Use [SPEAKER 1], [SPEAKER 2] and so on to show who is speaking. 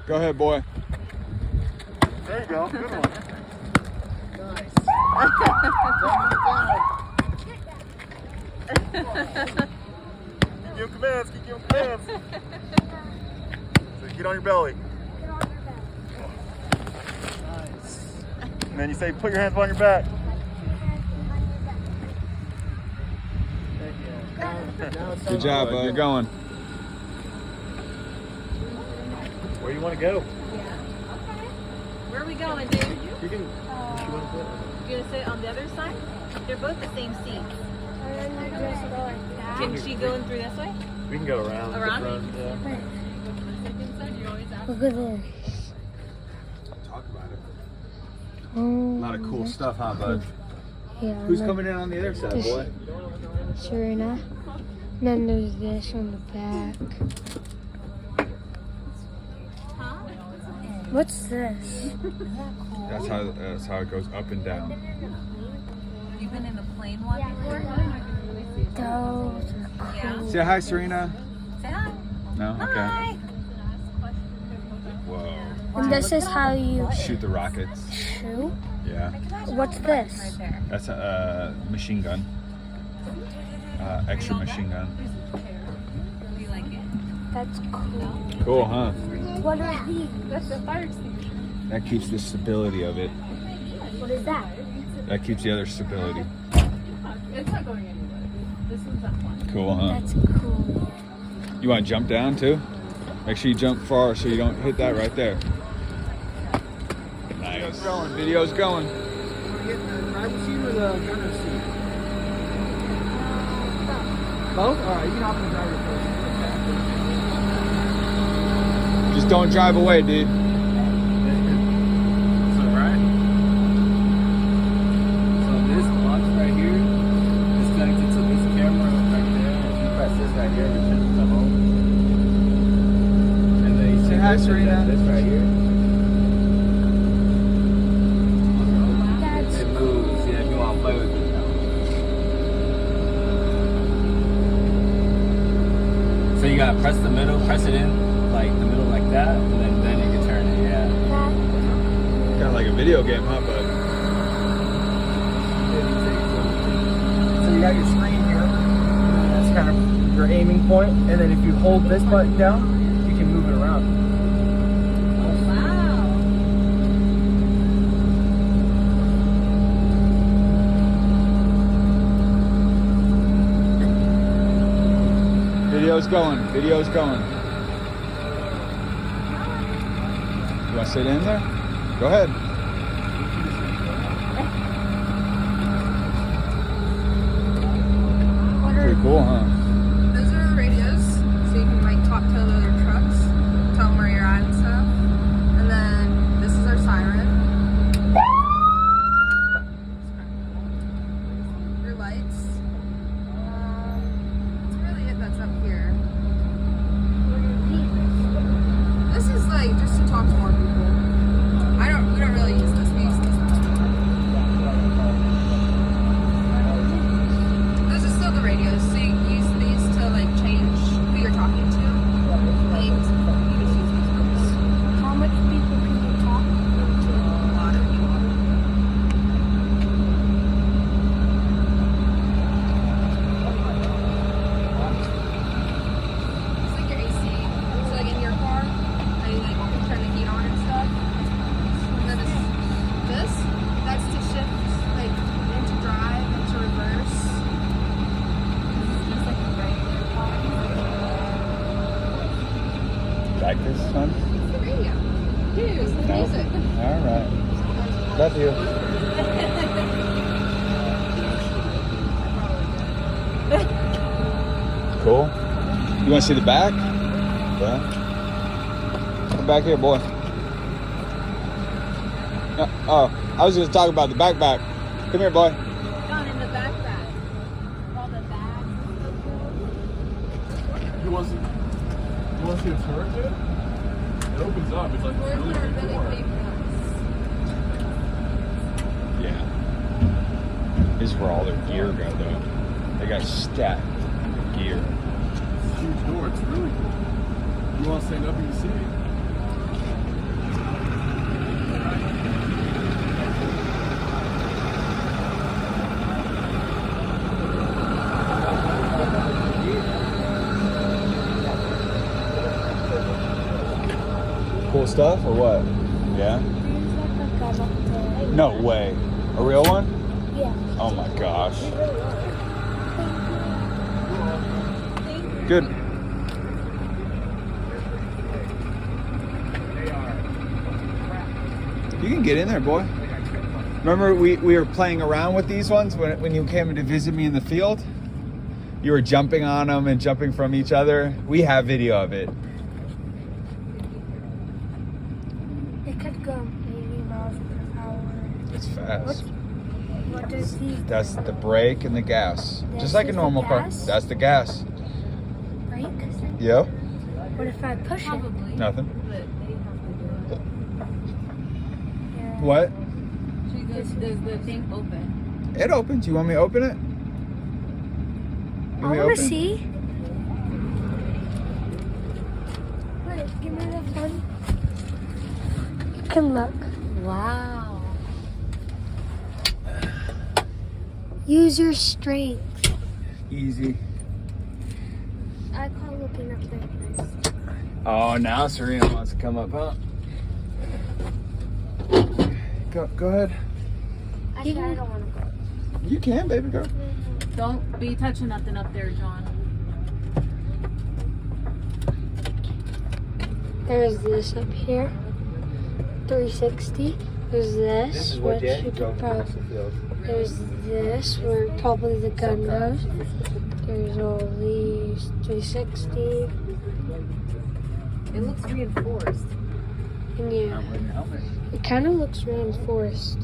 [SPEAKER 1] Go ahead, boy.
[SPEAKER 2] There you go. Good one. Keep giving commands. Keep giving commands. So get on your belly. And then you say, put your hands behind your back.
[SPEAKER 1] Good job, bud. You're going.
[SPEAKER 2] Where do you want to go?
[SPEAKER 3] Where are we going, dude?
[SPEAKER 2] You can.
[SPEAKER 3] You're gonna sit on the other side? They're both the same seats. Can she go in through this way?
[SPEAKER 2] We can go around.
[SPEAKER 3] Around?
[SPEAKER 2] The front, yeah.
[SPEAKER 4] Look at this.
[SPEAKER 1] Talk about it.
[SPEAKER 4] Oh,
[SPEAKER 1] A lot of cool stuff, huh, bud?
[SPEAKER 4] yeah.
[SPEAKER 1] Who's
[SPEAKER 4] look,
[SPEAKER 1] coming in on the other side, boy?
[SPEAKER 4] Serena. And then there's this on the back. What's this?
[SPEAKER 1] That's how it goes up and down.
[SPEAKER 3] You've been in a plane one before?
[SPEAKER 4] Those are cool.
[SPEAKER 1] Say hi, Serena.
[SPEAKER 3] Say hi.
[SPEAKER 1] No? Okay.
[SPEAKER 3] Hi.
[SPEAKER 1] Whoa.
[SPEAKER 4] And this is how you
[SPEAKER 1] Shoot the rockets.
[SPEAKER 4] shoot.
[SPEAKER 1] Yeah.
[SPEAKER 4] What's this?
[SPEAKER 1] That's a machine gun. Extra machine gun.
[SPEAKER 3] Do you like it?
[SPEAKER 4] That's cool.
[SPEAKER 1] Cool, huh?
[SPEAKER 4] What are these?
[SPEAKER 3] That's the fire extinguisher.
[SPEAKER 1] That keeps the stability of it.
[SPEAKER 4] What is that?
[SPEAKER 1] That keeps the other stability.
[SPEAKER 3] It's not going anywhere. This one's not fun.
[SPEAKER 1] Cool, huh?
[SPEAKER 4] That's cool.
[SPEAKER 1] You want to jump down too? Make sure you jump far so you don't hit that right there. Nice. Video's going.
[SPEAKER 5] Both? Alright, you can hop in the driver's seat.
[SPEAKER 1] Just don't drive away, dude.
[SPEAKER 2] So, right?
[SPEAKER 5] So this box right here is connected to this camera right there. If you press this right here, it turns to home. And then you
[SPEAKER 1] Say hi, Serena.
[SPEAKER 5] This right here.
[SPEAKER 4] That's
[SPEAKER 5] It moves, yeah, if you want to play with it. So you gotta press the middle, press it in, like the middle like that, and then you can turn it, yeah.
[SPEAKER 4] that.
[SPEAKER 1] Kind of like a video game, huh, bud?
[SPEAKER 5] So you got your screen here, that's kind of your aiming point, and then if you hold this button down, you can move it around.
[SPEAKER 3] Wow.
[SPEAKER 1] Video's going. Video's going. You want to sit in there? Go ahead. Pretty cool, huh?
[SPEAKER 6] Those are radios, so you can like talk to the other trucks, tell them where you're at and stuff. And then this is our siren. Your lights. That's really it that's up here. This is like just to talk to more people. We don't really use this. We use this. Those are still the radios, so you use these to like change who you're talking to. Like, you just use these ones.
[SPEAKER 4] How much people can you talk to?
[SPEAKER 6] A lot of people. It's like your AC. So like in your car, and you like turn the heat on and stuff. And then this, that's to shift like into drive, into reverse. It's like a regular car.
[SPEAKER 1] Like this, son?
[SPEAKER 6] It's the radio. Dude, it's the music.
[SPEAKER 1] All right. Love you. Cool. You want to see the back? Yeah. Come back here, boy. Oh, I was going to talk about the backpack. Come here, boy.
[SPEAKER 3] Gone in the backpack. All the bags.
[SPEAKER 2] You want to see a turret, dude? It opens up. It's like a
[SPEAKER 6] Where's
[SPEAKER 2] really
[SPEAKER 6] our
[SPEAKER 2] big
[SPEAKER 6] really
[SPEAKER 2] door.
[SPEAKER 6] big ones?
[SPEAKER 1] Yeah. This is where all their gear go, though. They got stacked gear.
[SPEAKER 2] It's a huge door. It's really cool. You want to stand up and you see it.
[SPEAKER 1] cool stuff or what? Yeah?
[SPEAKER 4] There's like a gun up there.
[SPEAKER 1] No way. A real one?
[SPEAKER 4] Yeah.
[SPEAKER 1] Oh my gosh. Good. You can get in there, boy. Remember we were playing around with these ones when you came to visit me in the field? You were jumping on them and jumping from each other. We have video of it.
[SPEAKER 4] It could go 80 miles per hour.
[SPEAKER 1] It's fast.
[SPEAKER 4] What does these
[SPEAKER 1] That's the brake and the gas.
[SPEAKER 4] This
[SPEAKER 1] Just like a
[SPEAKER 4] is the
[SPEAKER 1] normal car.
[SPEAKER 4] gas?
[SPEAKER 1] That's the gas.
[SPEAKER 4] brake?
[SPEAKER 1] Yep.
[SPEAKER 4] What if I push it?
[SPEAKER 3] Probably.
[SPEAKER 1] Nothing.
[SPEAKER 3] But they have to do it.
[SPEAKER 4] Yeah.
[SPEAKER 1] What?
[SPEAKER 3] Does the thing open?
[SPEAKER 1] It opens. You want me to open it? You
[SPEAKER 4] I
[SPEAKER 1] me
[SPEAKER 4] want
[SPEAKER 1] open?
[SPEAKER 4] to see. Wait, give me the phone. You can look.
[SPEAKER 3] Wow.
[SPEAKER 4] Use your strength.
[SPEAKER 1] Easy.
[SPEAKER 4] I call looking up there first.
[SPEAKER 1] Oh, now Serena wants to come up, huh? Go ahead.
[SPEAKER 4] Actually, I don't want to go.
[SPEAKER 1] You can, baby girl.
[SPEAKER 3] Don't be touching nothing up there, John.
[SPEAKER 4] There's this up here. 360. There's this. which you could There's this where probably the gun goes. There's all these 360.
[SPEAKER 3] It looks reinforced.
[SPEAKER 4] And yeah, it kind of looks reinforced.